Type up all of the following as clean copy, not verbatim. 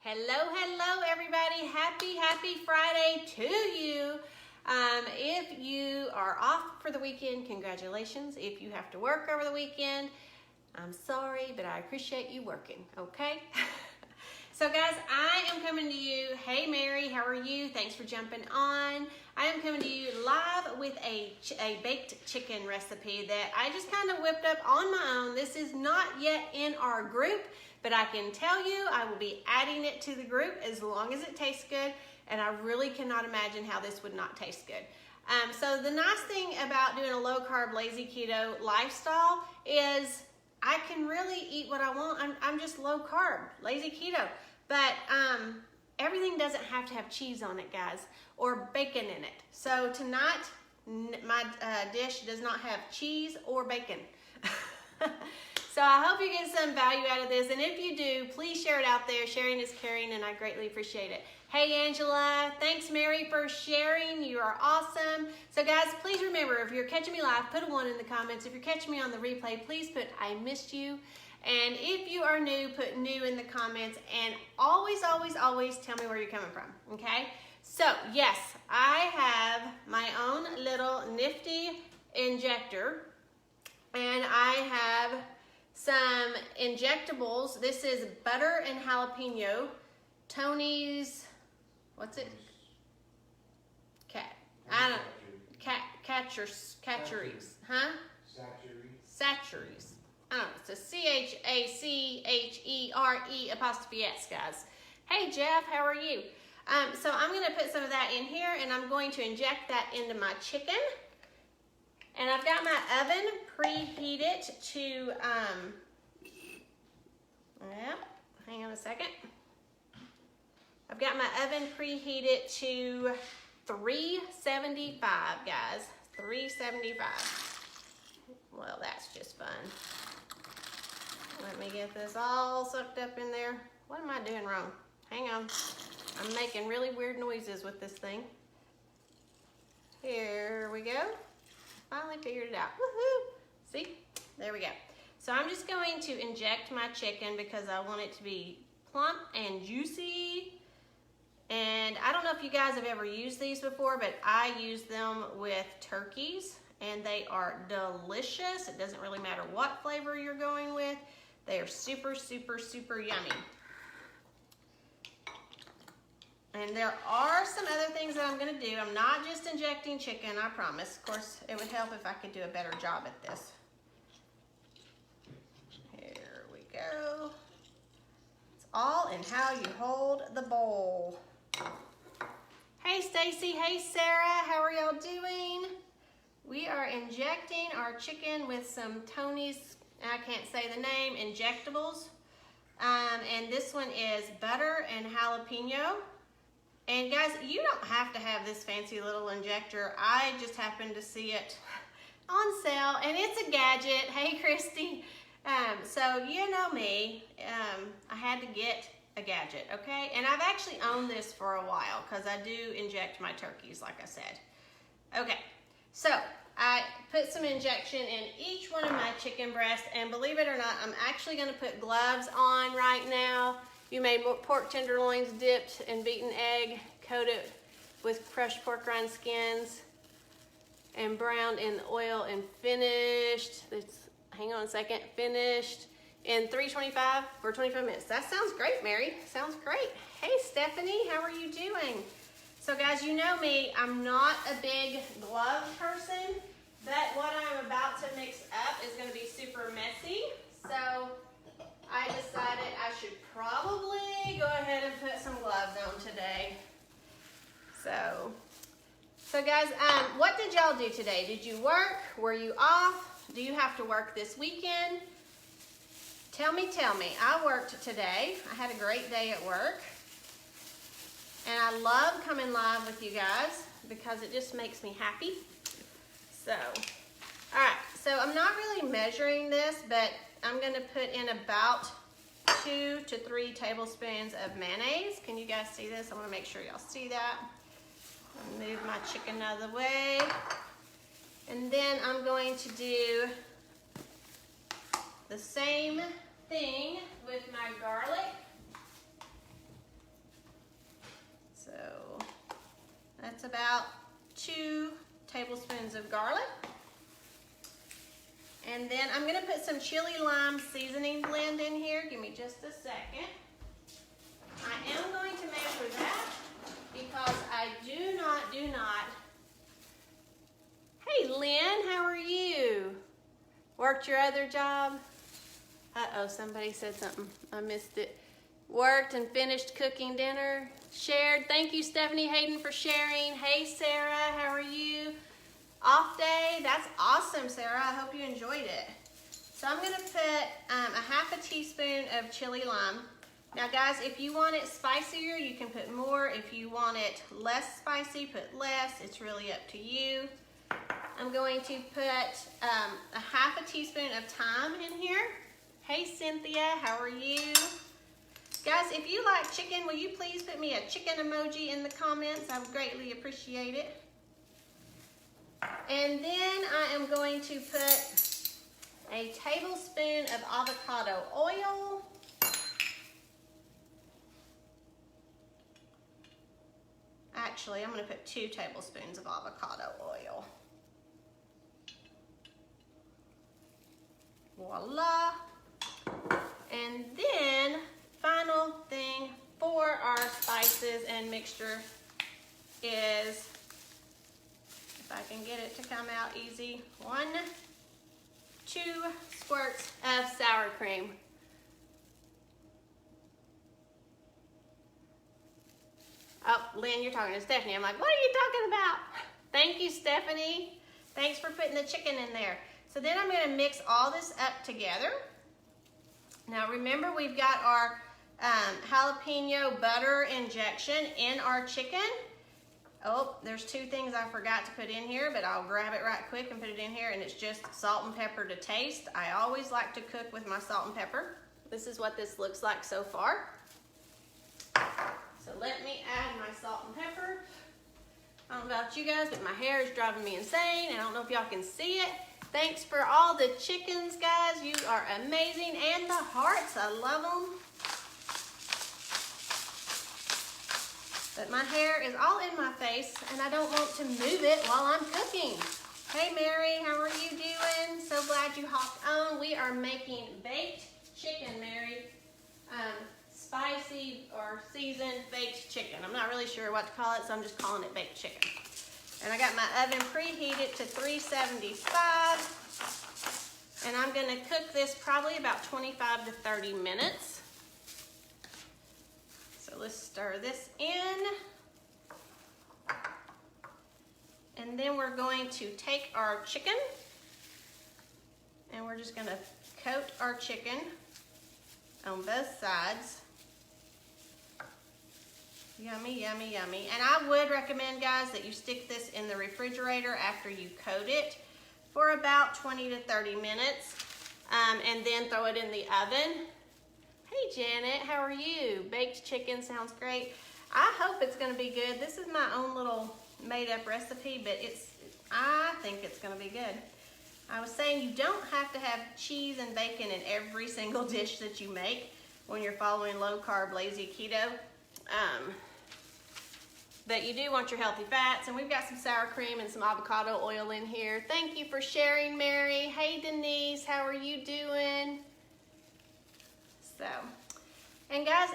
Hello everybody. Happy Friday to you. If you are off for the weekend, congratulations. If you have to work over the weekend, I'm sorry, but I appreciate you working, okay? So guys, I am coming to you. Hey Mary, how are you? Thanks for jumping on. I am coming to you live with a baked chicken recipe that I just kind of whipped up on my own. This is not yet in our group, but I can tell you I will be adding it to the group as long as it tastes good, and I really cannot imagine how this would not taste good. So the nice thing about doing a low-carb, lazy keto lifestyle is I can really eat what I want. I'm just low-carb, lazy keto. But everything doesn't have to have cheese on it, guys, or bacon in it. So tonight, my dish does not have cheese or bacon. So I hope you get some value out of this, and if you do, please share it out there. Sharing is caring, and I greatly appreciate it. Hey Angela, thanks Mary for sharing. You are awesome. So guys, please remember, if you're catching me live, put a 1 in the comments. If you're catching me on the replay, please put I missed you. And if you are new, put new in the comments, and always tell me where you're coming from, okay? So yes, I have my own little nifty injector, and I have some injectables. This is butter and jalapeno. Tony's, what's it? Catcheries, huh? Satcheries. I don't know, it's a C-H-A-C-H-E-R-E''S, guys. Hey Jeff, how are you? So I'm gonna put some of that in here, and I'm going to inject that into my chicken. And I've got my oven preheated to, hang on a second. I've got my oven preheated to 375, guys, 375. Well, that's just fun. Let me get this all sucked up in there. What am I doing wrong? Hang on. I'm making really weird noises with this thing. Here we go. Finally figured it out. Woohoo! See? There we go. So I'm just going to inject my chicken because I want it to be plump and juicy. And I don't know if you guys have ever used these before, but I use them with turkeys, and they are delicious. It doesn't really matter what flavor you're going with. They are super yummy. And there are some other things that I'm gonna do. I'm not just injecting chicken, I promise. Of course, it would help if I could do a better job at this. Here we go. It's all in how you hold the bowl. Hey Stacy, hey Sarah, how are y'all doing? We are injecting our chicken with some Tony's, I can't say the name, injectables. And this one is butter and jalapeno. And guys, you don't have to have this fancy little injector. I just happened to see it on sale, and it's a gadget. Hey Christy. So you know me, I had to get a gadget, okay? And I've actually owned this for a while because I do inject my turkeys, like I said. Okay, so I put some injection in each one of my chicken breasts, and believe it or not, I'm actually gonna put gloves on right now. You made pork tenderloins dipped in beaten egg, coated with crushed pork rind skins, and browned in oil and finished. Hang on a second, finished in 325 for 25 minutes. That sounds great, Mary. Sounds great. Hey, Stephanie, how are you doing? So guys, you know me, I'm not a big glove person, but what I'm about to mix up is gonna be super messy. So I decided I should probably go ahead and put some gloves on today. So guys, what did y'all do today? Did you work? Were you off? Do you have to work this weekend? Tell me. I worked today. I had a great day at work. And I love coming live with you guys because it just makes me happy. So, all right, so I'm not really measuring this, but I'm gonna put in about 2 to 3 tablespoons of mayonnaise. Can you guys see this? I wanna make sure y'all see that. I'll move my chicken out of the way. And then I'm going to do the same thing with my garlic. That's about 2 tablespoons of garlic. And then I'm gonna put some chili lime seasoning blend in here. Give me just a second. I am going to measure that because I do not. Hey Lynn, how are you? Worked your other job? Uh-oh, somebody said something. I missed it. Worked and finished cooking dinner. Shared. Thank you, Stephanie Hayden, for sharing. Hey, Sarah, how are you? Off day. That's awesome, Sarah. I hope you enjoyed it. So I'm going to put a half a teaspoon of chili lime. Now, guys, if you want it spicier, you can put more. If you want it less spicy, put less. It's really up to you. I'm going to put a half a teaspoon of thyme in here. Hey, Cynthia, how are you? Guys, if you like chicken, will you please put me a chicken emoji in the comments? I would greatly appreciate it. And then I am going to put a tablespoon of avocado oil. Actually, I'm going to put 2 tablespoons of avocado oil. Voila. And then, final thing for our spices and mixture is, if I can get it to come out easy, 2 squirts of sour cream. Oh, Lynn, you're talking to Stephanie. I'm like, what are you talking about? Thank you, Stephanie. Thanks for putting the chicken in there. So then I'm going to mix all this up together. Now remember, we've got our jalapeno butter injection in our chicken. Oh, there's 2 things I forgot to put in here, but I'll grab it right quick and put it in here, and it's just salt and pepper to taste. I always like to cook with my salt and pepper. This is what this looks like so far. So let me add my salt and pepper. I don't know about you guys, but my hair is driving me insane. I don't know if y'all can see it. Thanks for all the chickens, guys. You are amazing. And the hearts, I love them. But my hair is all in my face, and I don't want to move it while I'm cooking. Hey, Mary, how are you doing? So glad you hopped on. We are making baked chicken, Mary. Spicy or seasoned baked chicken. I'm not really sure what to call it, so I'm just calling it baked chicken. And I got my oven preheated to 375. And I'm gonna cook this probably about 25 to 30 minutes. So let's stir this in. And then we're going to take our chicken and we're just gonna coat our chicken on both sides. Yummy, yummy, yummy. And I would recommend, guys, that you stick this in the refrigerator after you coat it for about 20 to 30 minutes, and then throw it in the oven. Hey, Janet, how are you? Baked chicken sounds great. I hope it's gonna be good. This is my own little made-up recipe, but I think it's gonna be good. I was saying you don't have to have cheese and bacon in every single dish that you make when you're following low-carb, lazy keto. But you do want your healthy fats, and we've got some sour cream and some avocado oil in here. Thank you for sharing, Mary. Hey, Denise, how are you doing? So, and guys,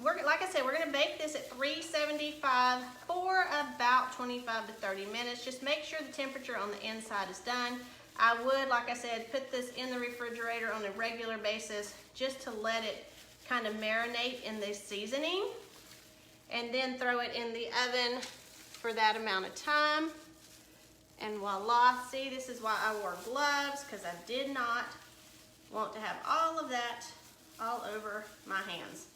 like I said, we're gonna bake this at 375 for about 25 to 30 minutes. Just make sure the temperature on the inside is done. I would, like I said, put this in the refrigerator on a regular basis just to let it kind of marinate in this seasoning, and then throw it in the oven for that amount of time. And voila, see, this is why I wore gloves, because I did not want to have all of that all over my hands.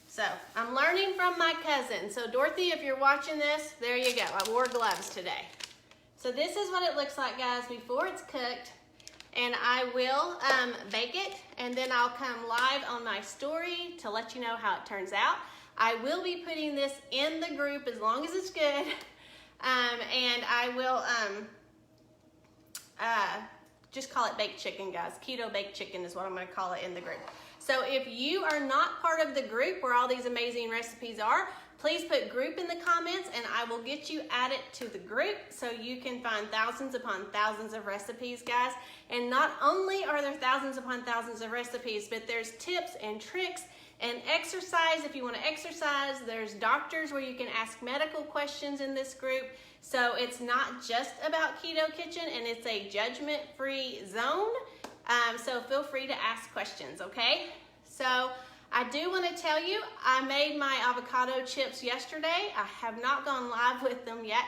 So I'm learning from my cousin. So Dorothy, if you're watching this, there you go. I wore gloves today. So this is what it looks like, guys, before it's cooked. And I will bake it, and then I'll come live on my story to let you know how it turns out. I will be putting this in the group as long as it's good. And I will just call it baked chicken, guys. Keto baked chicken is what I'm gonna call it in the group. So if you are not part of the group where all these amazing recipes are, please put group in the comments and I will get you added to the group so you can find thousands upon thousands of recipes, guys. And not only are there thousands upon thousands of recipes, but there's tips and tricks and exercise if you want to exercise. There's doctors where you can ask medical questions in this group. So it's not just about Keto Kitchen, and it's a judgment-free zone. So feel free to ask questions, okay? So I do want to tell you, I made my avocado chips yesterday. I have not gone live with them yet.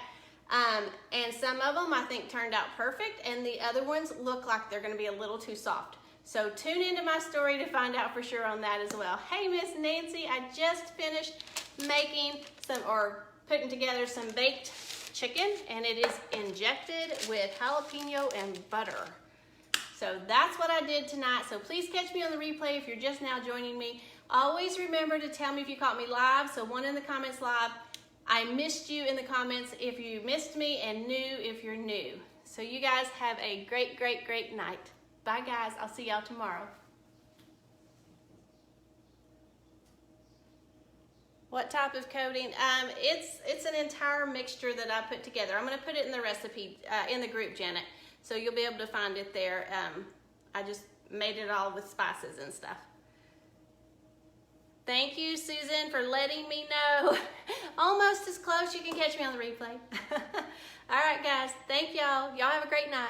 And some of them I think turned out perfect, and the other ones look like they're going to be a little too soft. So tune into my story to find out for sure on that as well. Hey, Miss Nancy, I just finished making putting together some baked chicken, and it is injected with jalapeno and butter. So that's what I did tonight. So please catch me on the replay if you're just now joining me. Always remember to tell me if you caught me live. So one in the comments live. I missed you in the comments if you missed me, and new if you're new. So you guys have a great, great, great night. Bye guys, I'll see y'all tomorrow. What type of coating? It's an entire mixture that I put together. I'm gonna put it in the recipe, in the group, Janet. So you'll be able to find it there. I just made it all with spices and stuff. Thank you, Susan, for letting me know. Almost as close. You can catch me on the replay. All right, guys. Thank y'all. Y'all have a great night.